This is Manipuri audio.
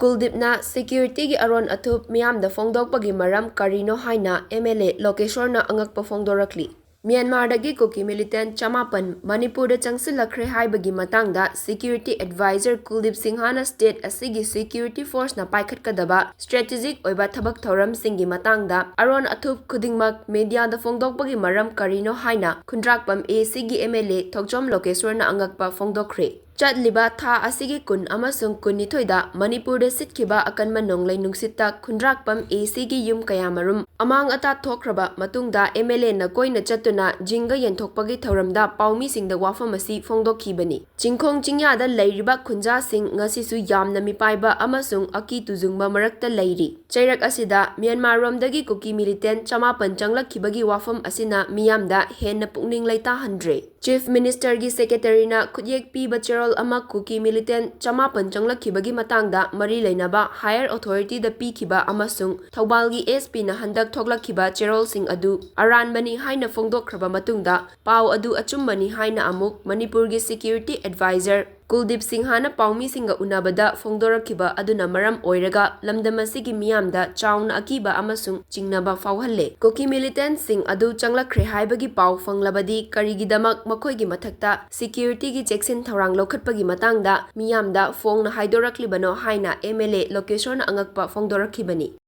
Kuldeepna security gi Aron-Athup Miyamda Phongdokpagi Maram Karigino haina MLA Lokeshwar na angakpa phongdorakli. Myanmardagi Kuki militant chamapan Manipurda changsilakre haibagi matangda security advisor Kuldeep Singhana state asigi security force na paikhatkadaba strategic oiba thabak thoram singi matangda Aron-Athup khudingmak media da Phongdokpagi Maram Karigino haina khundrakpam ACG MLA Thokjom Lokeshwar na angakpa phongdokre. Chatliba tha asigi kun amasung kunithoida Manipurda sitkiba akanma nonglai nungsitta khundrakpam ACG yum kayamarum amang ata thokraba matungda MLA na koina chatuna jinga yenthokpagi thoramda paumi singda wafam asi phongdokhibani. Chingkhong chingyada leiriba khunja sing ngasisu yamna mipaiba amasung aki tuzungba marakta leiri. Chairak asida Myanmar romdagi Kuki militant chamapan changlakhibagi wafam asina miyamda henna pukning laita handre. Chief Minister gi Secretary na khudyek piba cherol ama Kuki militant chamapan changlakhibagi matangda mari leinaba higher authority da pikhiba amasung Thoubal gi SP na handak thoklakhiba cherol sing adu aranbani haina phongdokhraba matungda pau adu achumbani haina amuk Manipur gi security advisor Kuldeep Singhana paumi singa unabada phongdorakhiba aduna maram oiraga lamdam asigi miyamda chauna akiba amasung chingnaba fauhalle. Kuki militant sing adu changlakhre haibagi pau fanglabadi karigidamak makhoigi mathakta security gi cheksin thorang lokhatpagi matangda miyamda phongna haidoraklibano haina MLA Lokeshwar na angakpa phongdorakhibani.